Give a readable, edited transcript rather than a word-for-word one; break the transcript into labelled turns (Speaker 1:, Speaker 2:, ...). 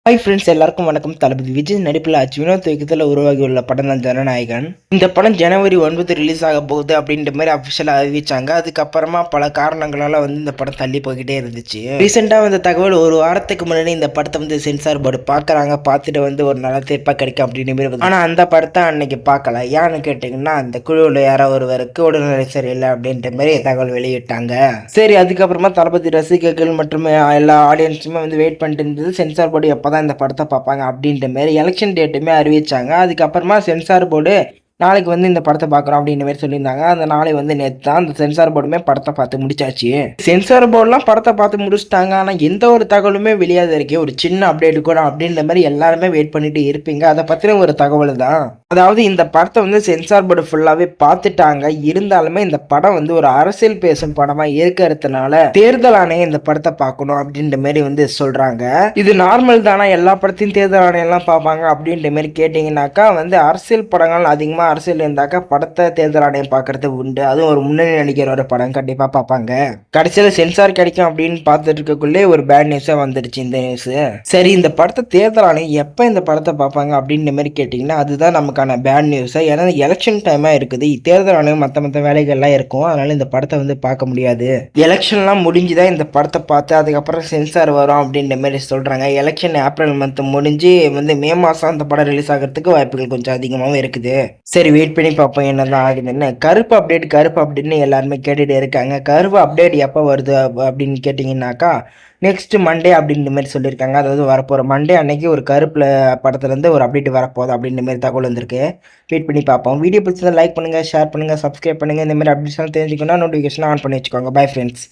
Speaker 1: Hi friends, எல்லாருக்கும் வணக்கம். தளபதி விஜய் நடிப்பில் வினோத் இயக்கத்தில் உருவாகியுள்ள படம் தான் ஜனநாயகன். இந்த படம் ஜனவரி 9 ரிலீஸ் ஆக போகுது அப்படின்ற மாதிரி அஃபிஷியலாக அறிவிச்சாங்க. அதுக்கப்புறமா பல காரணங்களால் இந்த படம் தள்ளி போய்கிட்டே இருந்துச்சு. ரீசெண்டாக வந்த தகவல், ஒரு வாரத்துக்கு முன்னாடி இந்த படத்தை சென்சார் போர்டு பார்க்குறாங்க, பார்த்துட்டு ஒரு நல்ல தீர்ப்பாக கிடைக்கும் அப்படின்னு மாதிரி. ஆனால் அந்த படத்தை அன்னைக்கு பார்க்கல. ஏன்னு கேட்டிங்கன்னா, அந்த குழுவில் யாரோ ஒருவருக்கு உடல்நிலை சரியில்லை அப்படின்ற மாதிரி தகவல் வெளியிட்டாங்க. சரி, அதுக்கப்புறமா தளபதி ரசிகர்கள் மற்றும் எல்லா ஆடியன்ஸுமே வெயிட் பண்ணிட்டு இருந்தது, சென்சார் போர்டு எப்போ தான் இந்த படத்தை பார்ப்பாங்க அப்படின்ற மாதிரி எலெக்ஷன் டேட்டுமே அறிவிச்சாங்க. அதுக்கப்புறமா சென்சார் போர்டு நாளைக்கு இந்த படத்தை பார்க்குறோம் அப்படின்ற மாதிரி சொல்லியிருந்தாங்க. அந்த நாளை நேற்று தான் அந்த சென்சார் போர்டுமே படத்தை பார்த்து முடிச்சாச்சு. சென்சார் போர்டுலாம் படத்தை பார்த்து முடிச்சிட்டாங்க. ஆனால் எந்த ஒரு தகவலுமே வெளியாக இருக்கு, ஒரு சின்ன அப்டேட் கூட அப்படின்ற மாதிரி எல்லாருமே வெயிட் பண்ணிட்டு இருப்பீங்க. அதை பற்றின ஒரு தகவல் தான். அதாவது இந்த படத்தை சென்சார் போர்டு ஃபுல்லாகவே பார்த்துட்டாங்க. இருந்தாலுமே இந்த படம் ஒரு அரசியல் பேசும் படமாக இருக்கிறதுனால தேர்தல் ஆணையம் இந்த படத்தை பார்க்கணும் அப்படின்ற மாதிரி சொல்கிறாங்க. இது நார்மல் தானே, எல்லா படத்தையும் தேர்தல் ஆணையம்லாம் பார்ப்பாங்க அப்படின்ற மாதிரி கேட்டிங்கனாக்கா அரசியல் படங்கள் அதிகமாக அரசியல் இருந்தாக்கா படத்தை தேர்தல் ஆணையம் பார்க்கறது உண்டு. அதுவும் ஒரு முன்னணி நடிகரோட படம் கண்டிப்பாக பார்ப்பாங்க. கடைசியில் சென்சார் கிடைக்கும் அப்படின்னு பார்த்துட்டு இருக்கக்குள்ளே ஒரு பேட் நியூஸாக வந்துடுச்சு இந்த நியூஸ். சரி, இந்த படத்தை தேர்தல் ஆணையம் எப்போ இந்த படத்தை பார்ப்பாங்க அப்படின்ற மாதிரி கேட்டிங்கன்னா, அதுதான் நமக்கான பேட் நியூஸ். ஏன்னா எலெக்ஷன் டைமாக இருக்குது, தேர்தல் ஆணையம் மற்ற வேலைகள்லாம் இருக்கும். அதனால இந்த படத்தை பார்க்க முடியாது. எலெக்ஷன்லாம் முடிஞ்சுதான் இந்த படத்தை பார்த்து அதுக்கப்புறம் சென்சார் வரும் அப்படின்ற மாதிரி சொல்கிறாங்க. எலெக்ஷன் ஏப்ரல் மந்த் முடிஞ்சு மே மாதம் அந்த படம் ரிலீஸ் ஆகிறதுக்கு வாய்ப்புகள் கொஞ்சம் அதிகமாகவும் இருக்குது. சரி, வெயிட் பண்ணி பார்ப்போம் என்னதான் ஆகுதுன்னு. கருப்பு அப்டேட்னு எல்லாருமே கேட்டுகிட்டே இருக்காங்க. கருப்பு அப்டேட் எப்போ வருது அப்படின்னு கேட்டிங்கன்னாக்கா, நெக்ஸ்ட் மண்டே அப்படின்ற மாதிரி சொல்லியிருக்காங்க. அதாவது வரப்போகிற மண்டே அன்னைக்கு ஒரு கருப்பில் படத்துலேருந்து ஒரு அப்டேட் வரப்போகுது அப்படின்ற மாதிரி தகவல் வந்திருக்கு. வெயிட் பண்ணி பார்ப்போம். வீடியோ பிடிச்சதை லைக் பண்ணுங்கள், ஷேர் பண்ணுங்கள், சப்ஸ்கிரைப் பண்ணுங்கள். இந்த மாதிரி அப்டேட்ஸ்லாம் தெரிஞ்சுக்கணும்னா நோட்டிஃபிகேஷன் ஆன் பண்ணி வச்சுக்கோங்க. Bye friends.